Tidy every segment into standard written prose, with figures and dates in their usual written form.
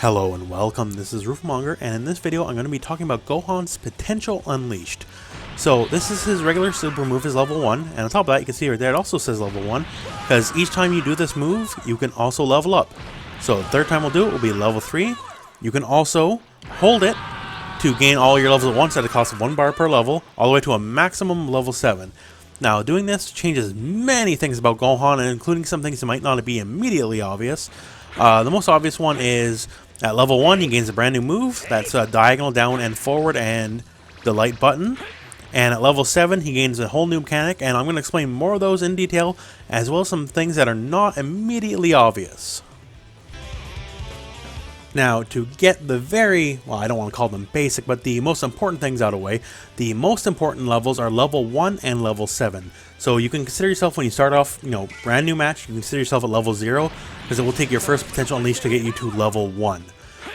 Hello and welcome, this is Rooflemonger, and in this video I'm going to be talking about Gohan's Potential Unleashed. So this is his regular super move, is level 1, and on top of that you can see right there it also says level 1, because each time you do this move you can also level up. So the third time we'll do it will be level 3. You can also hold it to gain all your levels at once at a cost of 1 bar per level, all the way to a maximum level 7. Now doing this changes many things about Gohan, including some things that might not be immediately obvious. The most obvious one is at level 1 he gains a brand new move that's diagonal down and forward and the light button. And at level 7 he gains a whole new mechanic, and I'm going to explain more of those in detail, as well as some things that are not immediately obvious. Now, to get the I don't want to call them basic, but the most important things out of the way, the most important levels are level 1 and level 7. So you can consider yourself, when you start off, brand new match, you can consider yourself at level 0, because it will take your first potential unleash to get you to level 1.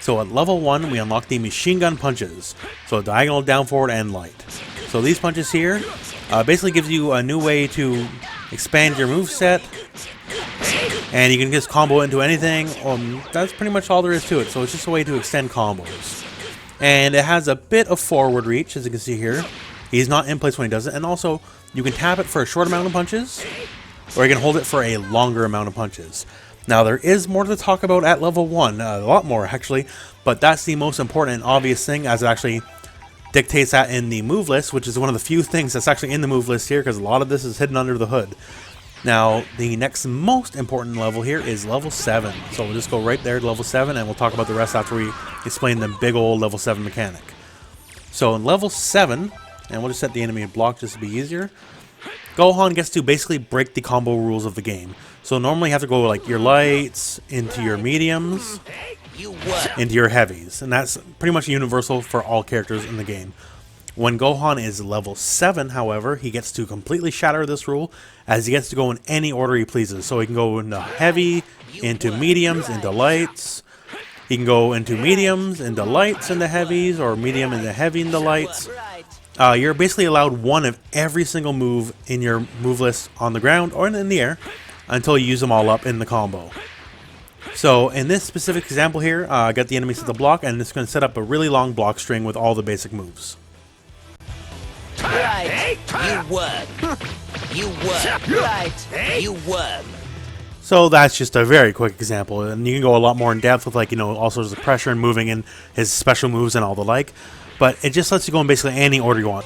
So at level 1, we unlock the machine gun punches. So diagonal, down, forward, and light. So these punches here basically gives you a new way to expand your moveset. And you can just combo into anything. That's pretty much all there is to it. So it's just a way to extend combos. And it has a bit of forward reach, as you can see here. He's not in place when he does it. And also, you can tap it for a short amount of punches, or you can hold it for a longer amount of punches. Now, there is more to talk about at level 1. A lot more, actually. But that's the most important and obvious thing, as it actually dictates that in the move list, which is one of the few things that's actually in the move list here, because a lot of this is hidden under the hood. Now, the next most important level here is level 7. So we'll just go right there to level 7, and we'll talk about the rest after we explain the big old level 7 mechanic. So in level 7, and we'll just set the enemy block just to be easier, Gohan gets to basically break the combo rules of the game. So normally you have to go like your lights, into your mediums, into your heavies. And that's pretty much universal for all characters in the game. When Gohan is level 7, however, he gets to completely shatter this rule, as he gets to go in any order he pleases. So he can go into heavy, into mediums, into lights. He can go into mediums, into lights, into heavies, or medium into heavy, into lights. You're basically allowed one of every single move in your move list on the ground or in the air until you use them all up in the combo. So in this specific example here, I got the enemy set the block, and it's going to set up a really long block string with all the basic moves. Right, you won. You won. Right, you won. So that's just a very quick example, and you can go a lot more in depth with all sorts of pressure and moving in his special moves and all the like. But it just lets you go in basically any order you want.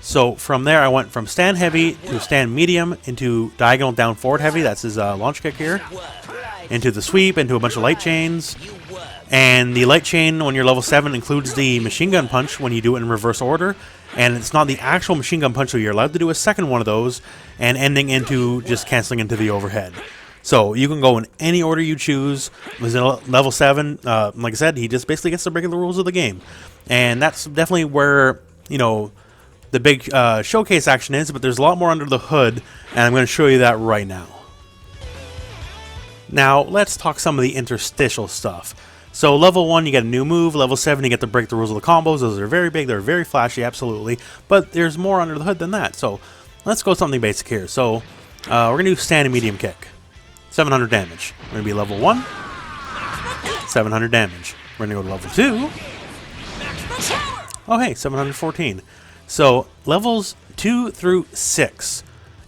So from there I went from stand heavy to stand medium into diagonal down forward heavy, that's his launch kick here, into the sweep, into a bunch of light chains. And the light chain when you're level 7 includes the machine gun punch when you do it in reverse order. And it's not the actual machine gun punch, so you're allowed to do a second one of those, and ending into just canceling into the overhead. So you can go in any order you choose. With level 7, like I said, he just basically gets to break the rules of the game. And that's definitely where, the big showcase action is, but there's a lot more under the hood, and I'm going to show you that right now. Now, let's talk some of the interstitial stuff. So level 1 you get a new move, level 7 you get to break the rules of the combos. Those are very big, they're very flashy, absolutely, but there's more under the hood than that. So let's go something basic here. So we're going to do standing medium kick, 700 damage. We're going to be level 1, 700 damage. We're going to go to level 2, oh hey, 714. So levels 2 through 6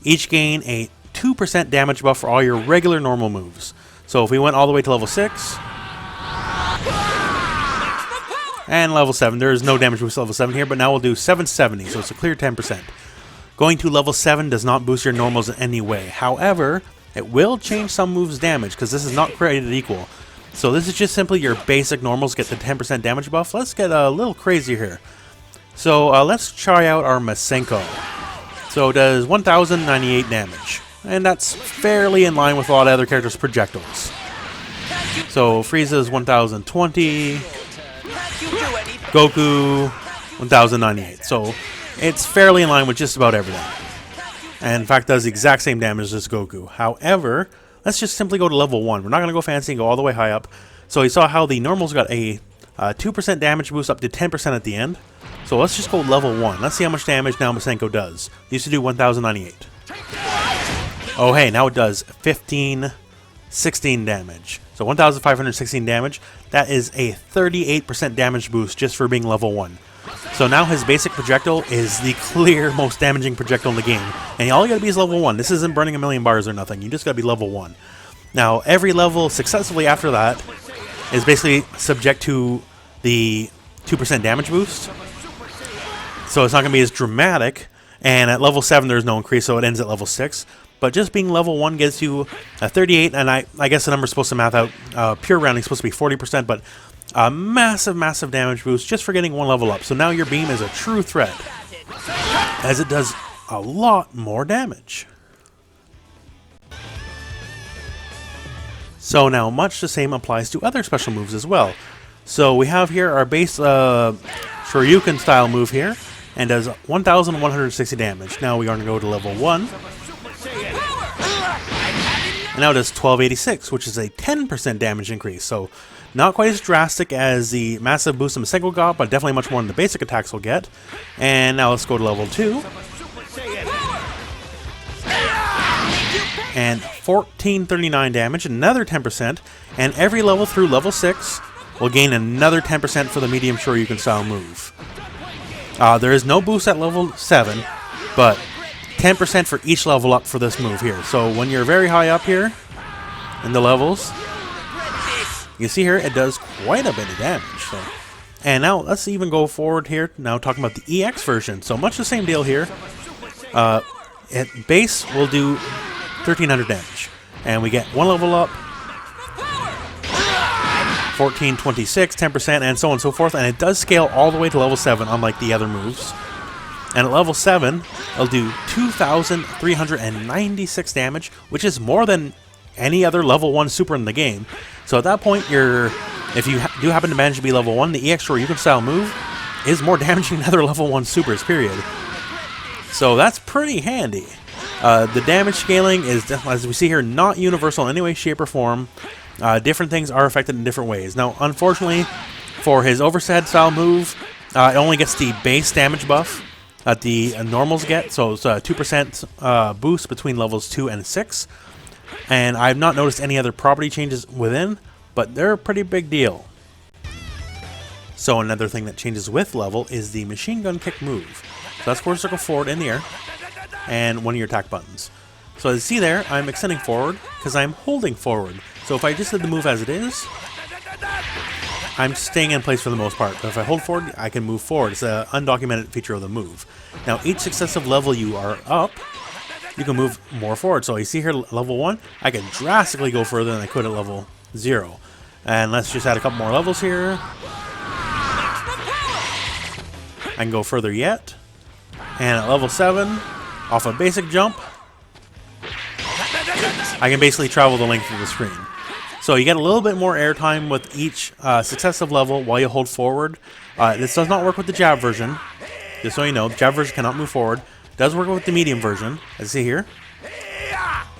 each gain a 2% damage buff for all your regular normal moves. So if we went all the way to level 6, and level 7, there is no damage boost level 7 here, but now we'll do 770, so it's a clear 10%. Going to level 7 does not boost your normals in any way. However, it will change some moves' damage, because this is not created equal. So this is just simply your basic normals get the 10% damage buff. Let's get a little crazy here. So let's try out our Masenko. So it does 1098 damage, and that's fairly in line with a lot of other characters' projectiles. So Frieza's 1020, Goku 1098. So it's fairly in line with just about everything. And in fact does the exact same damage as Goku. However, let's just simply go to level 1. We're not going to go fancy and go all the way high up. So you saw how the normals got a 2% damage boost up to 10% at the end. So let's just go level 1. Let's see how much damage now Masenko does. It used to do 1098. Oh hey, now it does 15 16 damage. So 1,516 damage. That is a 38% damage boost just for being level 1. So now his basic projectile is the clear most damaging projectile in the game. And all you gotta be is level 1. This isn't burning a million bars or nothing. You just gotta be level 1. Now, every level successively after that is basically subject to the 2% damage boost. So it's not gonna be as dramatic. And at level 7 there's no increase, so it ends at level 6. But just being level 1 gives you a 38, and I guess the number's supposed to math out. Pure rounding is supposed to be 40%, but a massive, massive damage boost just for getting 1 level up. So now your beam is a true threat, as it does a lot more damage. So now much the same applies to other special moves as well. So we have here our base Shoryuken style move here, and does 1,160 damage. Now we are going to go to level 1. And now it does 1286, which is a 10% damage increase. So not quite as drastic as the massive boost the Masenko got, but definitely much more than the basic attacks will get. And now let's go to level 2. And 1439 damage, another 10%. And every level through level 6 will gain another 10% for the medium Shoryuken style move. There is no boost at level 7, but 10% for each level up for this move here. So when you're very high up here in the levels, you see here it does quite a bit of damage. So. And now let's even go forward here, now talking about the EX version. So much the same deal here. At base will do 1,300 damage. And we get 1 level up, 1426, 10%, and so on and so forth. And it does scale all the way to level 7, unlike the other moves. And at level 7, it'll do 2,396 damage, which is more than any other level 1 super in the game. So at that point, if you do happen to manage to be level 1, the EX Shoryuken style move is more damaging than other level 1 supers, period. So that's pretty handy. The damage scaling is, as we see here, not universal in any way, shape, or form. Different things are affected in different ways. Now, unfortunately, for his overhead style move, it only gets the base damage buff that the normals get, so it's a 2% boost between levels 2 and 6. And I've not noticed any other property changes within, but they're a pretty big deal. So another thing that changes with level is the machine gun kick move. So that's quarter circle forward in the air, and one of your attack buttons. So as you see there, I'm extending forward because I'm holding forward. So if I just did the move as it is, I'm staying in place for the most part. But if I hold forward, I can move forward. It's an undocumented feature of the move. Now, each successive level you are up, you can move more forward. So you see here, level 1, I can drastically go further than I could at level 0. And let's just add a couple more levels here. I can go further yet. And at level 7, off a basic jump, I can basically travel the length of the screen. So you get a little bit more airtime with each successive level while you hold forward. This does not work with the jab version, just so you know. The jab version cannot move forward. It does work with the medium version, as you see here.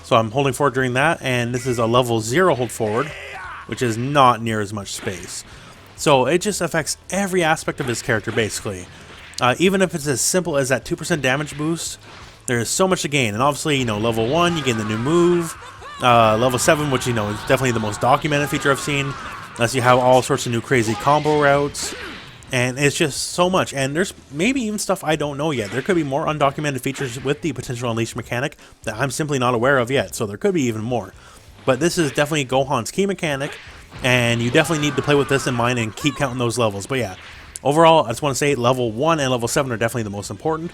So I'm holding forward during that, and this is a level 0 hold forward, which is not near as much space. So it just affects every aspect of his character, basically. Even if it's as simple as that 2% damage boost, there's so much to gain. And obviously, you know, level 1, you gain the new move. Level 7, which, you know, is definitely the most documented feature I've seen. Unless you have all sorts of new crazy combo routes. And it's just so much. And there's maybe even stuff I don't know yet. There could be more undocumented features with the potential unleash mechanic that I'm simply not aware of yet. So there could be even more. But this is definitely Gohan's key mechanic. And you definitely need to play with this in mind and keep counting those levels. But yeah, overall, I just want to say level 1 and level 7 are definitely the most important.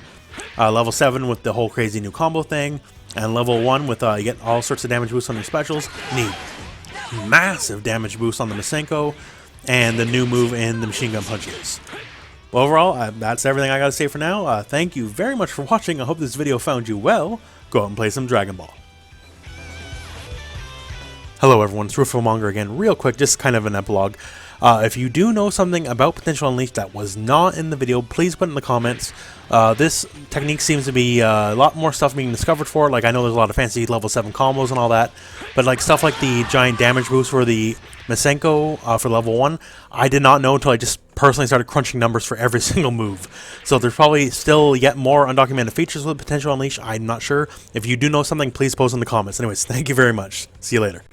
Level 7 with the whole crazy new combo thing. And level 1 with, you get all sorts of damage boosts on your specials. You need massive damage boost on the Masenko. And the new move in the machine gun punches. Well, overall, that's everything I got to say for now. Thank you very much for watching. I hope this video found you well. Go out and play some Dragon Ball. Hello everyone, it's rooflemonger again. Real quick, just kind of an epilogue. If you do know something about Potential Unleashed that was not in the video, please put it in the comments. This technique seems to be a lot more stuff being discovered for it. Like, I know there's a lot of fancy level 7 combos and all that, but like stuff like the giant damage boost for the Masenko for level 1, I did not know until I just personally started crunching numbers for every single move. So there's probably still yet more undocumented features with Potential Unleashed. I'm not sure. If you do know something, please post in the comments. Anyways, thank you very much. See you later.